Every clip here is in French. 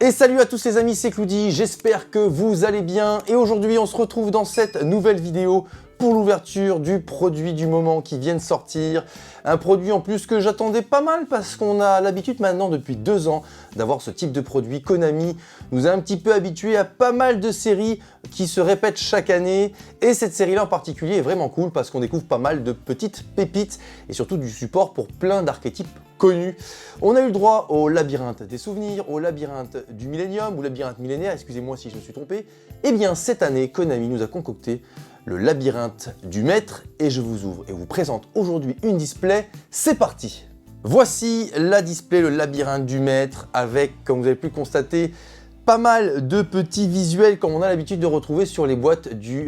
Et salut à tous les amis, c'est Cloudy, j'espère que vous allez bien. Et aujourd'hui, on se retrouve dans cette nouvelle vidéo pour l'ouverture du produit du moment qui vient de sortir. Un produit en plus que j'attendais pas mal parce qu'on a l'habitude maintenant depuis 2 ans d'avoir ce type de produit. Konami nous a un petit peu habitués à pas mal de séries qui se répètent chaque année. Et cette série-là en particulier est vraiment cool parce qu'on découvre pas mal de petites pépites et surtout du support pour plein d'archétypes connus. On a eu le droit au labyrinthe des souvenirs, au labyrinthe du millénium ou labyrinthe millénaire, excusez-moi si je me suis trompé. Et bien cette année, Konami nous a concocté le labyrinthe du maître et je vous ouvre et vous présente aujourd'hui une display. C'est parti! Voici la display, le labyrinthe du maître avec, comme vous avez pu le constater, pas mal de petits visuels comme on a l'habitude de retrouver sur les boîtes du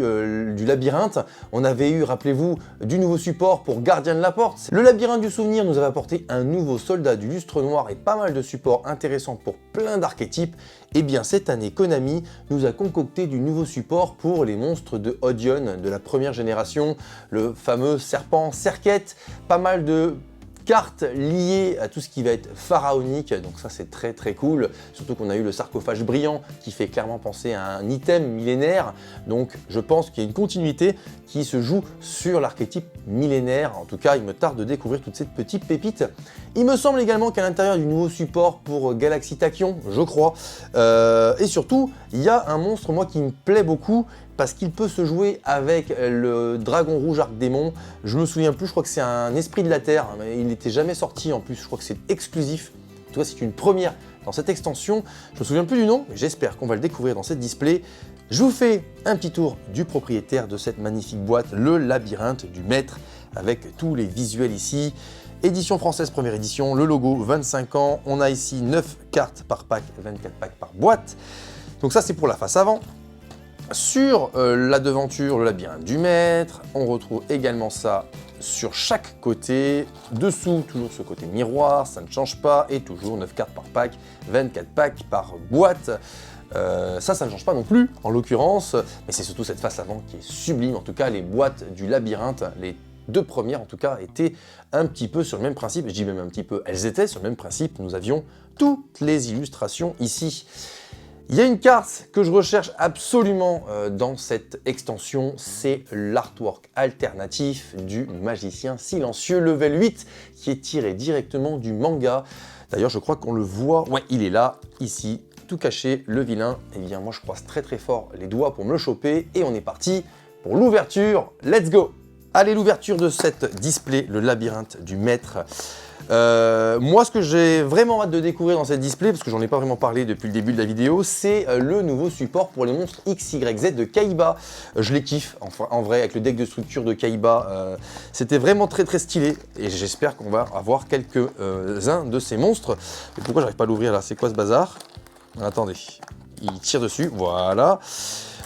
labyrinthe. On avait eu, rappelez-vous, du nouveau support pour Gardien de la Porte. Le labyrinthe du souvenir nous avait apporté un nouveau soldat du lustre noir et pas mal de supports intéressants pour plein d'archétypes. Et bien cette année, Konami nous a concocté du nouveau support pour les monstres de Odeon de la première génération, le fameux serpent Serket, pas mal de cartes liées à tout ce qui va être pharaonique, donc ça c'est très cool, surtout qu'on a eu le sarcophage brillant qui fait clairement penser à un item millénaire, donc je pense qu'il y a une continuité qui se joue sur l'archétype millénaire. En tout cas, il me tarde de découvrir toutes ces petites pépites. Il me semble également qu'à l'intérieur du nouveau support pour Galaxy Tachyon, je crois, et surtout, il y a un monstre, moi, qui me plaît beaucoup, parce qu'il peut se jouer avec le dragon rouge arc-démon. Je me souviens plus, je crois que c'est un esprit de la Terre, mais il n'était jamais sorti en plus, je crois que c'est exclusif. En tout cas, c'est une première dans cette extension. Je me souviens plus du nom, mais j'espère qu'on va le découvrir dans cette display. Je vous fais un petit tour du propriétaire de cette magnifique boîte, le labyrinthe du maître, avec tous les visuels ici. Édition française, première édition, le logo 25 ans. On a ici 9 cartes par pack, 24 packs par boîte. Donc ça, c'est pour la face avant. Sur la devanture, le labyrinthe du maître, on retrouve également ça sur chaque côté. Dessous, toujours ce côté miroir, ça ne change pas. Et toujours 9 cartes par pack, 24 packs par boîte. Ça ne change pas non plus, en l'occurrence. Mais c'est surtout cette face avant qui est sublime. En tout cas, les boîtes du labyrinthe, les 2 premières en tout cas, étaient un petit peu sur le même principe. Je dis même un petit peu, elles étaient sur le même principe. Nous avions toutes les illustrations ici. Il y a une carte que je recherche absolument dans cette extension, c'est l'artwork alternatif du magicien silencieux level 8 qui est tiré directement du manga. D'ailleurs, je crois qu'on le voit, ouais, il est là, ici, tout caché, le vilain. Eh bien, moi, je croise très fort les doigts pour me le choper et on est parti pour l'ouverture. Let's go! Allez, l'ouverture de cette display, le labyrinthe du maître. Moi, ce que j'ai vraiment hâte de découvrir dans cette display, parce que j'en ai pas vraiment parlé depuis le début de la vidéo, c'est le nouveau support pour les monstres XYZ de Kaiba. Je les kiffe, enfin, en vrai, avec le deck de structure de Kaiba. C'était vraiment très stylé, et j'espère qu'on va avoir quelques-uns de ces monstres. Mais pourquoi j'arrive pas à l'ouvrir là? C'est quoi ce bazar? Attendez, il tire dessus, voilà.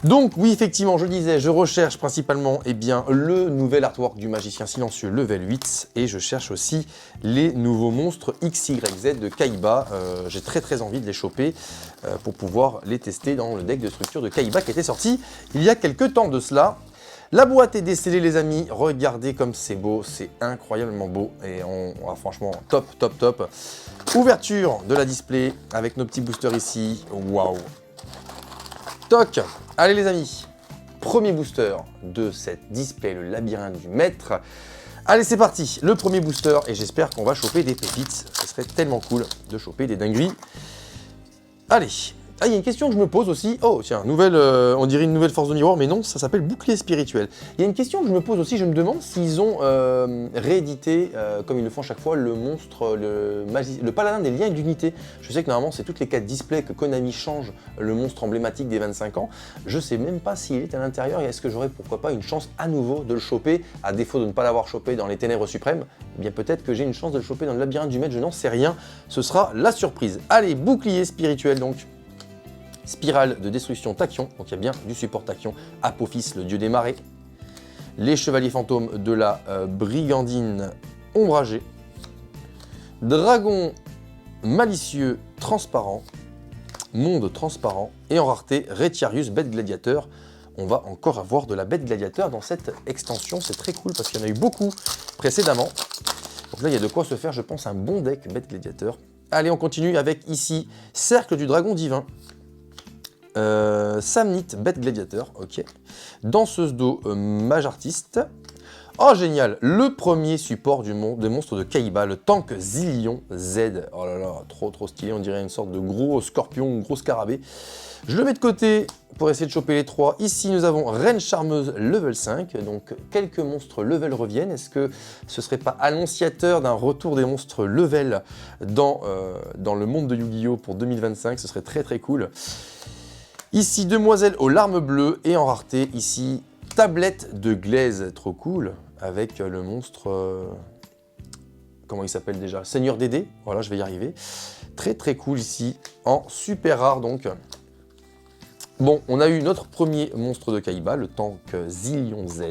Donc oui, effectivement, je le disais, je recherche principalement le nouvel artwork du magicien silencieux level 8 et je cherche aussi les nouveaux monstres XYZ de Kaiba. J'ai très envie de les choper pour pouvoir les tester dans le deck de structure de Kaiba qui était sorti il y a quelques temps de cela. La boîte est décellée les amis, regardez comme c'est beau, c'est incroyablement beau et franchement top. Ouverture de la display avec nos petits boosters ici, waouh. Toc! Allez les amis, premier booster de cette display, le labyrinthe du maître. Allez, c'est parti, le premier booster et j'espère qu'on va choper des pépites. Ce serait tellement cool de choper des dingueries. Allez, il y a une question que je me pose aussi. Oh tiens, on dirait une nouvelle force de miroir, mais non, ça s'appelle bouclier spirituel. Il y a une question que je me pose aussi, je me demande s'ils ont réédité, comme ils le font chaque fois, le monstre, le paladin des liens d'unité. Je sais que normalement c'est toutes les 4 displays que Konami change le monstre emblématique des 25 ans. Je sais même pas s'il est à l'intérieur et est-ce que j'aurais pourquoi pas une chance à nouveau de le choper, à défaut de ne pas l'avoir chopé dans les ténèbres suprêmes. Eh bien peut-être que j'ai une chance de le choper dans le labyrinthe du maître, je n'en sais rien. Ce sera la surprise. Allez, bouclier spirituel donc. Spirale de destruction Tachyon, donc il y a bien du support Tachyon, Apophis, le dieu des marées, les chevaliers fantômes de la brigandine ombragée, dragon malicieux transparent, monde transparent, et en rareté, Retiarius, bête gladiateur. On va encore avoir de la bête gladiateur dans cette extension, c'est très cool parce qu'il y en a eu beaucoup précédemment. Donc là, il y a de quoi se faire, je pense, un bon deck bête gladiateur. Allez, on continue avec ici, Cercle du Dragon Divin. Samnite, bête gladiateur, ok. Danseuse d'eau, mage artiste. Oh, génial! Le premier support des monstres de Kaiba, le tank Zillion Z. Oh là là, trop stylé, on dirait une sorte de gros scorpion, gros scarabée. Je le mets de côté pour essayer de choper les trois. Ici, nous avons Reine Charmeuse level 5, donc quelques monstres level reviennent. Est-ce que ce serait pas annonciateur d'un retour des monstres level dans le monde de Yu-Gi-Oh! Pour 2025? Ce serait très cool. Ici, Demoiselle aux larmes bleues et en rareté, ici, Tablette de glaise, trop cool, avec le monstre, comment il s'appelle déjà? Seigneur Dédé, voilà, je vais y arriver. Très cool ici, en super rare donc. Bon, on a eu notre premier monstre de Kaiba, le tank Zillion Z,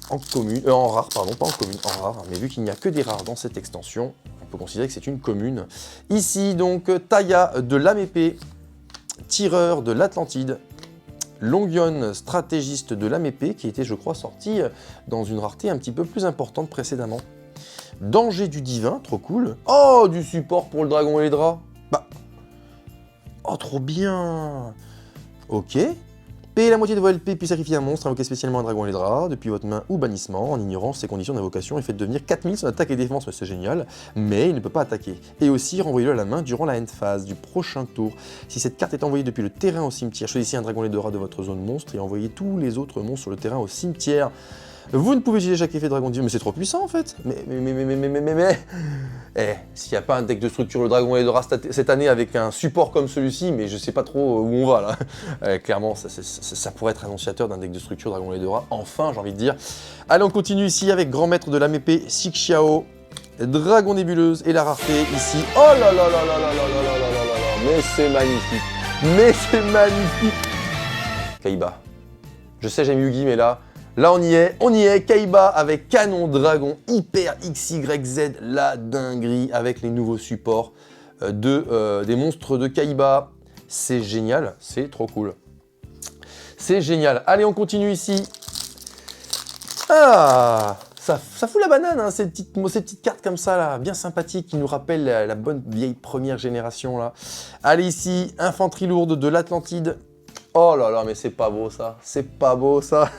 en commune, en rare, pardon, pas en commune, en rare, mais vu qu'il n'y a que des rares dans cette extension, on peut considérer que c'est une commune. Ici donc, Taya de l'âme épée, tireur de l'Atlantide, Longion, stratégiste de l'âme épée, qui était, je crois, sorti dans une rareté un petit peu plus importante précédemment. Danger du divin, trop cool. Oh, du support pour le dragon et les draps. Bah. Oh, trop bien. Ok. Payez la moitié de vos LP puis sacrifiez un monstre, invoquez spécialement un dragon et les draps depuis votre main ou bannissement, en ignorant ses conditions d'invocation et faites devenir 4000 son attaque et défense, c'est génial, mais il ne peut pas attaquer. Et aussi, renvoyez-le à la main durant la end phase du prochain tour. Si cette carte est envoyée depuis le terrain au cimetière, choisissez un dragon et les draps de votre zone monstre et envoyez tous les autres monstres sur le terrain au cimetière. Vous ne pouvez utiliser chaque effet de dragon divin, mais c'est trop puissant en fait. Eh, s'il n'y a pas un deck de structure le dragon et les draps cette année avec un support comme celui-ci, mais je sais pas trop où on va là. Clairement, ça pourrait être annonciateur d'un deck de structure dragon et les draps. Enfin, j'ai envie de dire. Allez, on continue ici avec Grand Maître de l'âme épée, Xiao, Dragon nébuleuse et la rareté ici. Oh là là là là là là là là là là là, mais c'est magnifique. Mais c'est magnifique. Kaiba. Je sais, j'aime Yugi, mais là on y est, Kaiba avec canon dragon hyper XYZ, la dinguerie avec les nouveaux supports des monstres de Kaiba. C'est génial, c'est trop cool. C'est génial. Allez, on continue ici. Ah, ça fout la banane, hein, ces petites cartes comme ça, là, bien sympathiques, qui nous rappellent la bonne vieille première génération, là. Allez, ici, infanterie lourde de l'Atlantide. Oh là là, mais c'est pas beau ça, c'est pas beau ça.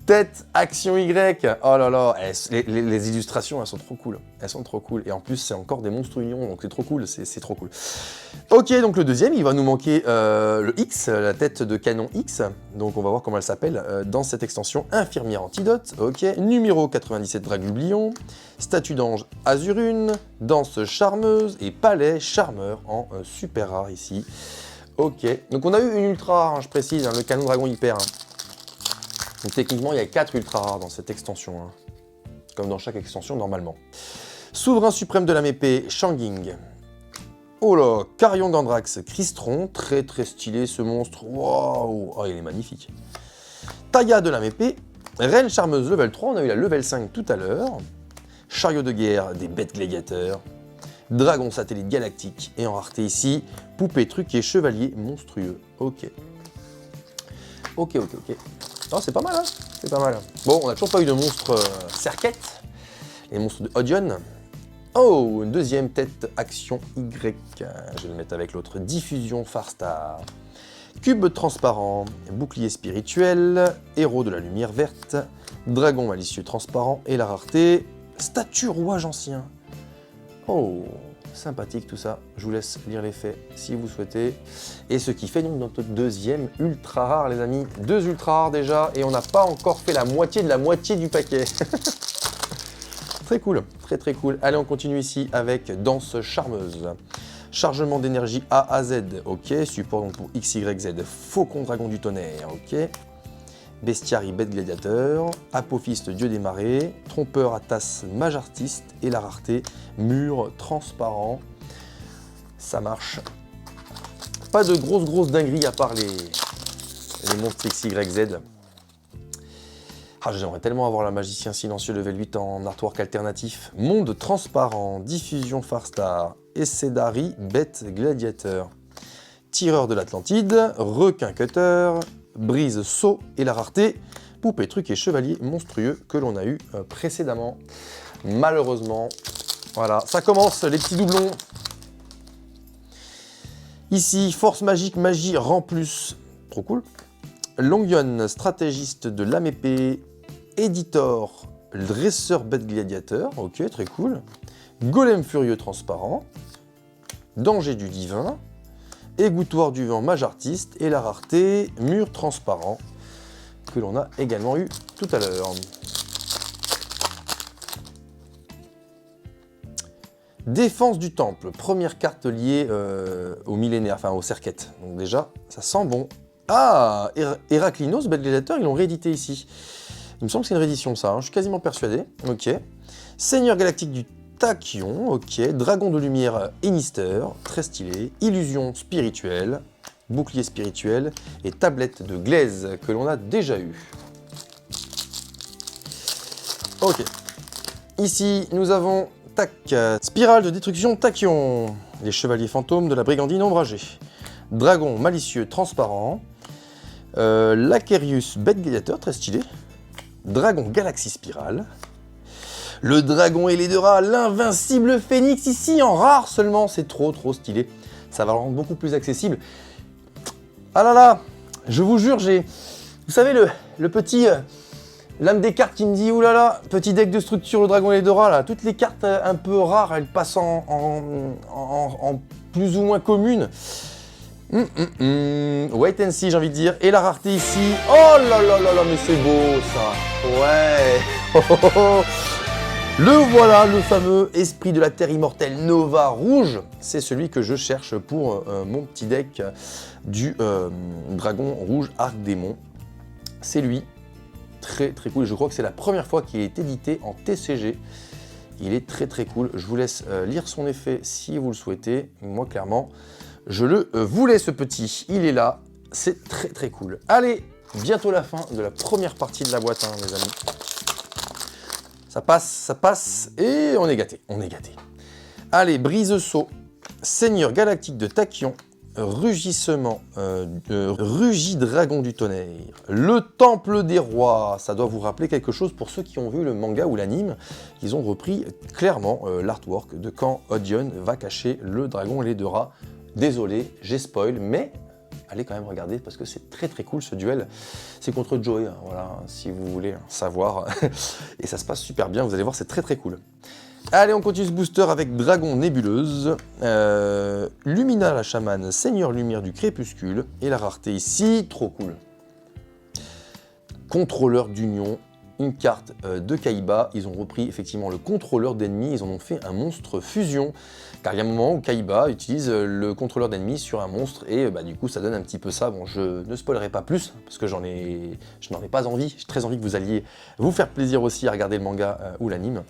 Tête, action Y, oh là là, les illustrations, elles sont trop cool, elles sont trop cool. Et en plus, c'est encore des monstres unions, donc c'est trop cool, c'est trop cool. Ok, donc le deuxième, il va nous manquer le X, la tête de canon X. Donc on va voir comment elle s'appelle dans cette extension. Infirmière antidote, ok. Numéro 97, Dragublion. Statue d'ange Azurune. Danse charmeuse et palais charmeur en super rare ici. Ok, donc on a eu une ultra rare, hein, je précise, hein, le canon dragon hyper. Hein. Donc techniquement, il y a 4 ultra rares dans cette extension, hein, comme dans chaque extension normalement. Souverain suprême de l'âme épée, Shanging. Oh là, Carrion Gandrax, Crystron, très stylé ce monstre. Waouh, oh, il est magnifique. Taya de l'âme épée, Reine charmeuse level 3, on a eu la level 5 tout à l'heure. Chariot de guerre des bêtes gladiateurs. Dragon satellite galactique, et en rareté ici, poupée truquée chevalier monstrueux. Ok. Ok. Oh, c'est pas mal, hein, c'est pas mal. Bon, on n'a toujours pas eu de monstre Serquette, les monstres de Odion. Oh, une deuxième tête action Y. Je vais le mettre avec l'autre. Diffusion Farstar. Cube transparent, bouclier spirituel, héros de la lumière verte, dragon malicieux transparent et la rareté, statue rouage ancien. Oh, sympathique tout ça. Je vous laisse lire les faits si vous souhaitez. Et ce qui fait donc notre deuxième ultra rare, les amis. 2 ultra rares déjà, et on n'a pas encore fait la moitié de la moitié du paquet. Très cool, très cool. Allez, on continue ici avec Danse charmeuse. Chargement d'énergie A à Z, ok. Support donc pour XYZ, Faucon dragon du tonnerre, ok. Bestiarii bête gladiateur, Apophiste dieu des marées, Trompeur Atas mage artiste et la rareté mur transparent. Ça marche. Pas de grosses dingueries à part les monstres XYZ. Ah, j'aimerais tellement avoir la magicien silencieux level 8 en artwork alternatif. Monde transparent, diffusion Farstar, Essedari bête gladiateur. Tireur de l'Atlantide, requin cutter, brise saut et la rareté, poupée truc et chevalier monstrueux que l'on a eu précédemment. Malheureusement, Voilà, ça commence, les petits doublons. Ici, force magique, magie rend plus. Trop cool. Longyuan, stratégiste de lame épée. Editor, dresseur bête gladiateur. Ok, très cool. Golem furieux transparent. Danger du divin. Égouttoir du vent, mage artiste. Et la rareté, mur transparent, que l'on a également eu tout à l'heure. Défense du temple, première carte liée au millénaire, enfin au cerquette. Donc déjà, ça sent bon. Ah, Héraclinos, bête gladiateur, ils l'ont réédité ici. Il me semble que c'est une réédition ça, hein, je suis quasiment persuadé. Ok. Seigneur galactique du Tachyon, ok. Dragon de lumière Enister, très stylé. Illusion spirituelle, bouclier spirituel et tablette de glaise que l'on a déjà eu. Ok. Ici, nous avons tac, spirale de destruction Tachyon, les chevaliers fantômes de la brigandine ombragée. Dragon malicieux transparent. Lacarius bête gladiateur, très stylé. Dragon galaxie spirale. Le dragon et les deux rats, l'invincible phénix ici en rare seulement, c'est trop stylé. Ça va le rendre beaucoup plus accessible. Ah là là, je vous jure, j'ai... Vous savez, le petit... L'âme des cartes qui me dit, oulala, petit deck de structure, le dragon et les deux rats, là, toutes les cartes un peu rares, elles passent en plus ou moins communes. Wait and see, j'ai envie de dire. Et la rareté ici, oh là là là là, mais c'est beau ça. Ouais. Le voilà, le fameux esprit de la terre immortelle Nova rouge. C'est celui que je cherche pour mon petit deck du dragon rouge arc démon. C'est lui. Très cool, je crois que c'est la première fois qu'il est édité en TCG. Il est très cool, je vous laisse lire son effet si vous le souhaitez. Moi clairement, je le voulais ce petit, il est là, c'est très cool. Allez, bientôt la fin de la première partie de la boîte, hein, les amis. Ça passe, et on est gâté, Allez, brise-saut, seigneur galactique de Tachyon. Rugissement, rugit dragon du tonnerre, le temple des rois, ça doit vous rappeler quelque chose pour ceux qui ont vu le manga ou l'anime. Ils ont repris clairement l'artwork de quand Odion va cacher le dragon et les deux rats. Désolé, j'ai spoil, mais allez quand même regarder parce que c'est très cool ce duel. C'est contre Joey, hein, voilà, si vous voulez savoir. Et ça se passe super bien, vous allez voir, c'est très cool. Allez, on continue ce booster avec Dragon Nébuleuse, Lumina la chamane, Seigneur Lumière du Crépuscule, et la rareté ici, trop cool. Contrôleur d'Union, une carte de Kaiba, ils ont repris effectivement le contrôleur d'ennemis, ils en ont fait un monstre fusion, car il y a un moment où Kaiba utilise le contrôleur d'ennemis sur un monstre, et du coup ça donne un petit peu ça. Bon, je ne spoilerai pas plus, parce que je n'en ai pas envie, j'ai très envie que vous alliez vous faire plaisir aussi à regarder le manga ou l'anime.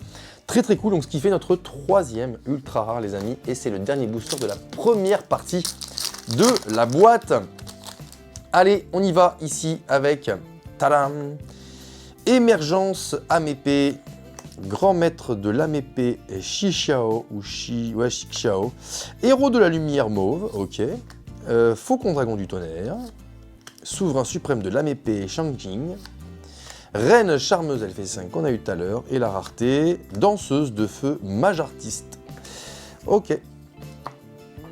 Très cool, donc ce qui fait notre troisième ultra rare les amis, et c'est le dernier booster de la première partie de la boîte. Allez, on y va ici avec, tadam, Émergence âme épée, grand maître de l'âme épée Shixiao, ou Shixiao, héros de la lumière mauve, ok, faucon dragon du tonnerre, souverain suprême de l'âme épée Shang-Jing, reine charmeuse LF5 qu'on a eu tout à l'heure, et la rareté, danseuse de feu mage artiste. Ok.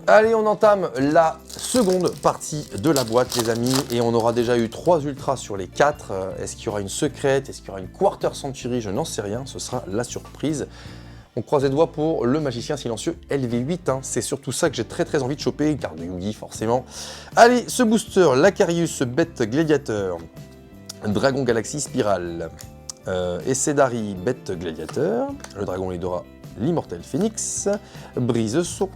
Allez, on entame la seconde partie de la boîte, les amis, et on aura déjà eu 3 ultras sur les 4. Est-ce qu'il y aura une secrète? Est-ce qu'il y aura une Quarter Century? Je n'en sais rien, ce sera la surprise. On croise les doigts pour le magicien silencieux LV8, hein. C'est surtout ça que j'ai très envie de choper, carte de Yugi forcément. Allez, ce booster, Lacarius bête gladiateur, Dragon galaxie spirale, Essedari bête gladiateur, le dragon Lidora, l'immortel phénix, brise-saut,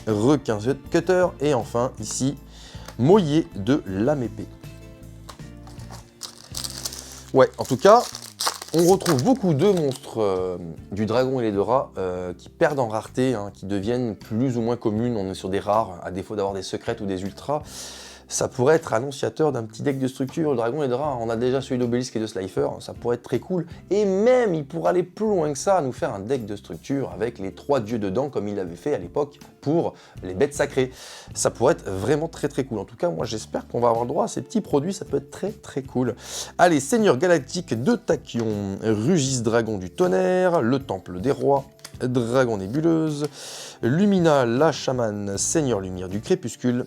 requin cutter, et enfin ici, Moyer de l'âme épée. Ouais, en tout cas, on retrouve beaucoup de monstres du dragon et les deux rats qui perdent en rareté, hein, qui deviennent plus ou moins communes. On est sur des rares, à défaut d'avoir des secrètes ou des ultras. Ça pourrait être annonciateur d'un petit deck de structure. Le dragon et les deux rats, on a déjà celui d'Obélisque et de Slifer, ça pourrait être très cool. Et même, il pourrait aller plus loin que ça, nous faire un deck de structure avec les 3 dieux dedans, comme il avait fait à l'époque pour les bêtes sacrées. Ça pourrait être vraiment très cool. En tout cas, moi j'espère qu'on va avoir le droit à ces petits produits, ça peut être très cool. Allez, Seigneur galactique de Tachyon, Rugis dragon du tonnerre, le temple des rois, Dragon Nébuleuse, Lumina, la chamane, Seigneur Lumière du Crépuscule,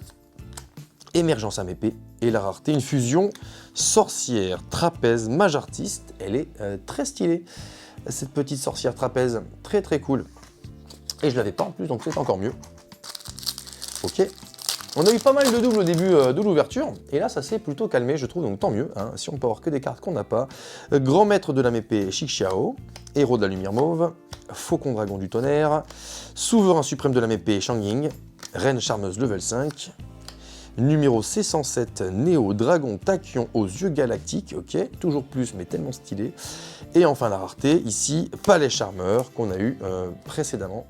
Émergence âme épée, et la rareté, une fusion sorcière, trapèze, mage artiste. Elle est très stylée, cette petite sorcière trapèze, très très cool. Et je l'avais pas en plus, donc c'est encore mieux. Ok. On a eu pas mal de doubles au début de l'ouverture, et là ça s'est plutôt calmé, je trouve, donc tant mieux, hein, si on peut avoir que des cartes qu'on n'a pas. Grand maître de l'âme épée, Xiao, héros de la lumière mauve, Faucon dragon du tonnerre, souverain suprême de l'âme épée, Shang-Ying, reine charmeuse level 5, numéro C107, Néo dragon tachyon aux yeux galactiques, ok, toujours plus mais tellement stylé. Et enfin la rareté, ici, palais charmeur qu'on a eu précédemment.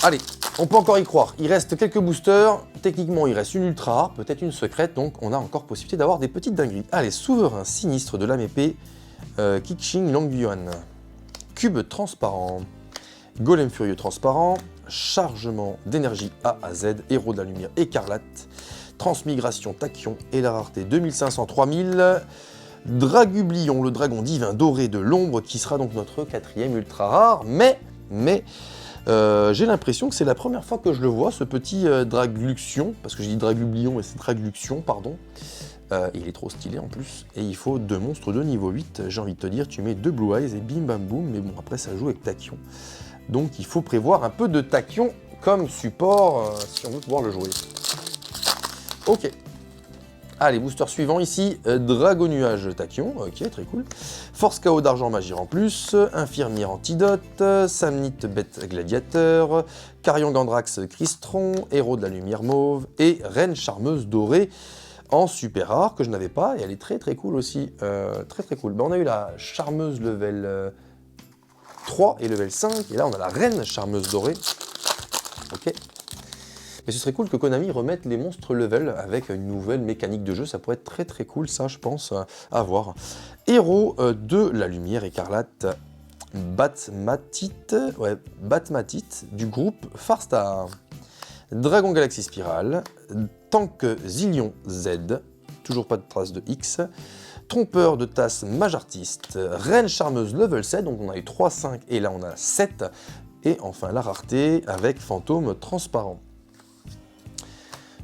Allez, on peut encore y croire, il reste quelques boosters, techniquement il reste une ultra rare, peut-être une secrète, donc on a encore possibilité d'avoir des petites dingueries. Allez, souverain sinistre de l'âme épée, Qixing Longyuan, cube transparent, golem furieux transparent, chargement d'énergie A à Z, héros de la lumière écarlate, transmigration tachyon et la rareté 2500-3000, Dragublion, le dragon divin doré de l'ombre, qui sera donc notre 4e ultra rare, mais j'ai l'impression que c'est la première fois que je le vois, ce petit Dragluxion, parce que j'ai dit Dragublion et c'est Dragluxion, pardon. Il est trop stylé en plus, et il faut 2 monstres de niveau 8, j'ai envie de te dire, tu mets 2 Blue Eyes et bim bam boum, mais bon après ça joue avec Tachyon. Donc il faut prévoir un peu de Tachyon comme support si on veut pouvoir le jouer. Ok. Allez, booster suivant ici, Dragon Nuage Tachyon, ok, très cool. Force KO d'argent magir en plus, Infirmière Antidote, Samnite Bête Gladiateur, Carrion Gandrax Crystron, Héros de la Lumière Mauve, et Reine Charmeuse Dorée en super rare, que je n'avais pas, et elle est très très cool aussi, très très cool. Ben, on a eu la Charmeuse level 3 et level 5, et là on a la Reine Charmeuse Dorée, ok. Mais ce serait cool que Konami remette les monstres level avec une nouvelle mécanique de jeu, ça pourrait être très très cool, ça je pense, à voir. Héros de la lumière écarlate, Batmatite du groupe Farstar. Dragon Galaxy Spirale, Tank Zillion Z, toujours pas de trace de X, Trompeur de tasse Mage Artiste, Reine Charmeuse level 7, donc on a eu 3, 5 et là on a 7, et enfin la rareté avec Fantôme Transparent.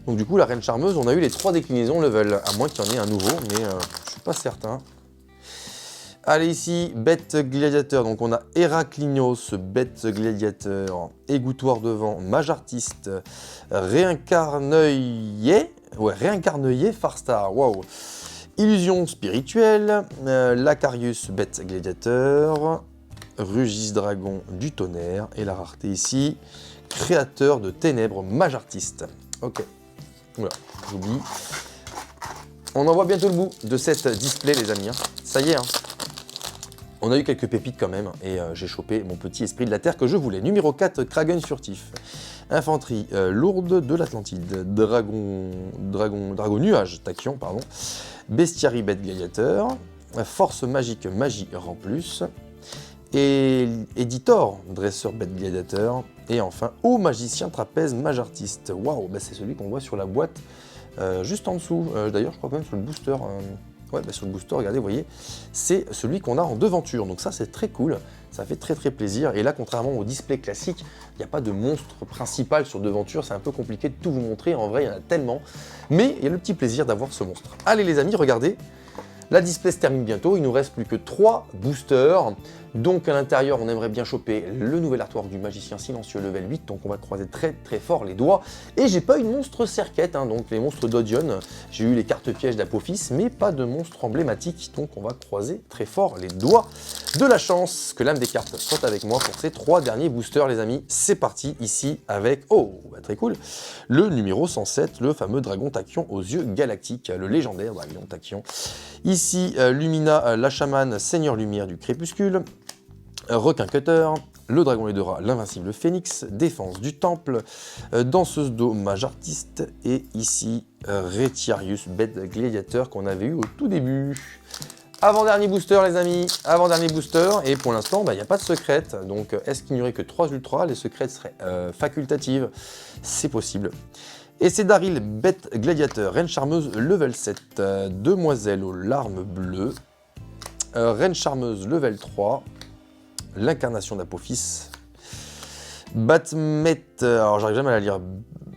Donc du coup, la Reine Charmeuse, on a eu les 3 déclinaisons level, à moins qu'il y en ait un nouveau, mais je suis pas certain. Allez ici, Bête Gladiateur, donc on a Héraclinos, Bête Gladiateur, Égouttoir de vent, Mage Artiste, Réincarneuillet Farstar, waouh. Illusion spirituelle, Lacarius, Bête Gladiateur, Rugis Dragon du tonnerre, et la rareté ici, Créateur de ténèbres, Mage Artiste. Ok. Voilà, j'oublie. On en voit bientôt le bout de cette display, les amis. Ça y est, hein. On a eu quelques pépites quand même, et j'ai chopé mon petit esprit de la Terre que je voulais. Numéro 4, Kragen furtif. Infanterie lourde de l'Atlantide. Dragon nuage, Tachyon, pardon. Bestiarie bête gladiateur. Force magique, magie rend plus. Et Éditor, dresseur bête gladiateur. Et enfin, Haut magicien trapèze mage artiste. Waouh, bah c'est celui qu'on voit sur la boîte juste en dessous. D'ailleurs, je crois quand même sur le booster. Ouais, bah sur le booster, regardez, vous voyez, c'est celui qu'on a en devanture. Donc ça, c'est très cool. Ça fait très très plaisir. Et là, contrairement au display classique, il n'y a pas de monstre principal sur devanture. C'est un peu compliqué de tout vous montrer. En vrai, il y en a tellement. Mais il y a le petit plaisir d'avoir ce monstre. Allez les amis, regardez. La display se termine bientôt, il nous reste plus que 3 boosters. Donc à l'intérieur, on aimerait bien choper le nouvel artwork du magicien silencieux level 8, donc on va croiser très très fort les doigts. Et j'ai pas une monstre cerquette, hein, donc les monstres d'Odion. J'ai eu les cartes pièges d'Apophis, mais pas de monstre emblématique, donc on va croiser très fort les doigts de la chance. Que l'âme des cartes soit avec moi pour ces 3 derniers boosters, les amis. C'est parti ici avec, oh, bah, très cool, le numéro 107, le fameux dragon tachyon aux yeux galactiques, le légendaire dragon tachyon. Ici, Lumina, la chamane, Seigneur Lumière du Crépuscule, Requin Cutter, le Dragon et de Rat, l'Invincible Phénix, Défense du Temple, Danseuse d'eau, Mage Artiste, et ici, Retiarius, Bête Gladiateur qu'on avait eu au tout début. Avant-dernier booster les amis, avant-dernier booster, et pour l'instant, il n'y a pas de secrète, donc est-ce qu'il n'y aurait que 3 ultras, les secrètes seraient facultatives, c'est possible. Et c'est Daryl, Bête Gladiateur, Reine Charmeuse, level 7, Demoiselle aux larmes bleues, Reine Charmeuse, level 3, l'incarnation d'Apophis. Alors j'arrive jamais à la lire.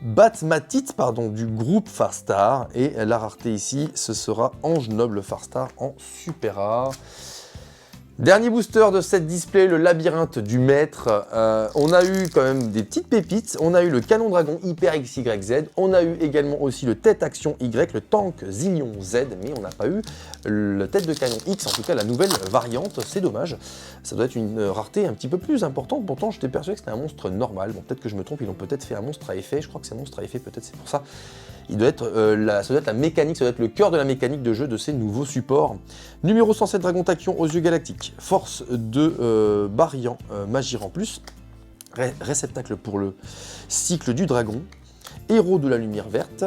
Batmatite, pardon, du groupe Farstar. Et la rareté ici, ce sera Ange Noble Farstar en super rare. Dernier booster de cette display, le labyrinthe du maître. On a eu quand même des petites pépites. On a eu le canon dragon Hyper XYZ. On a eu également aussi le tête action Y, le tank Zillion Z. Mais on n'a pas eu le tête de canon X, en tout cas la nouvelle variante. C'est dommage. Ça doit être une rareté un petit peu plus importante. Pourtant, j'étais persuadé que c'était un monstre normal. Bon, peut-être que je me trompe. Ils ont peut-être fait un monstre à effet. Je crois que c'est un monstre à effet. Peut-être c'est pour ça. Ça doit être la mécanique, ça doit être le cœur de la mécanique de jeu de ces nouveaux supports. Numéro 107, Dragon Tachyon aux yeux galactiques. Force de Barian, Magir en plus. Réceptacle pour le cycle du dragon. Héros de la lumière verte.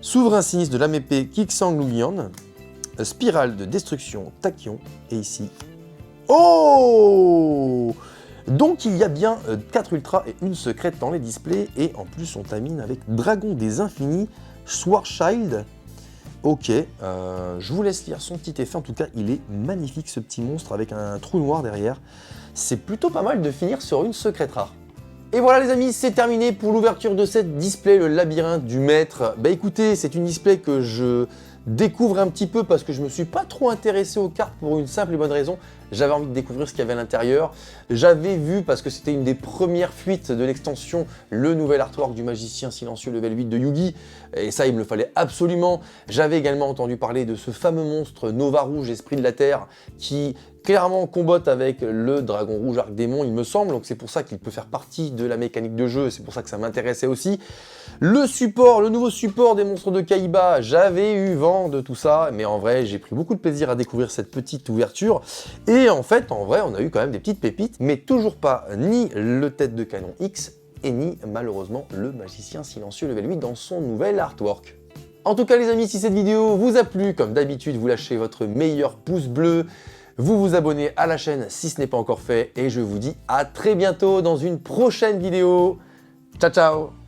Souverain sinistre de l'Amépée Kiksang Lugian. Spirale de destruction Tachyon. Et ici... Oh! Donc il y a bien 4 ultras et une secrète dans les displays, et en plus on termine avec Dragon des Infinis, Schwarzschild. Ok, je vous laisse lire son petit effet, en tout cas il est magnifique ce petit monstre avec un trou noir derrière. C'est plutôt pas mal de finir sur une secrète rare. Et voilà les amis, c'est terminé pour l'ouverture de cette display, le labyrinthe du maître. Bah écoutez, c'est une display que je découvre un petit peu parce que je me suis pas trop intéressé aux cartes pour une simple et bonne raison. J'avais envie de découvrir ce qu'il y avait à l'intérieur. J'avais vu, parce que c'était une des premières fuites de l'extension, le nouvel artwork du magicien silencieux level 8 de Yugi. Et ça, il me le fallait absolument. J'avais également entendu parler de ce fameux monstre Nova Rouge, Esprit de la Terre, qui clairement combotte avec le Dragon Rouge Arc Démon, il me semble. Donc c'est pour ça qu'il peut faire partie de la mécanique de jeu. C'est pour ça que ça m'intéressait aussi. Le support, le nouveau support des monstres de Kaiba, j'avais eu vent de tout ça. Mais en vrai, j'ai pris beaucoup de plaisir à découvrir cette petite ouverture. Et en fait, en vrai, on a eu quand même des petites pépites, mais toujours pas ni le tête de canon X, et ni malheureusement le magicien silencieux level 8 dans son nouvel artwork. En tout cas les amis, si cette vidéo vous a plu, comme d'habitude, vous lâchez votre meilleur pouce bleu, vous vous abonnez à la chaîne si ce n'est pas encore fait, et je vous dis à très bientôt dans une prochaine vidéo. Ciao ciao!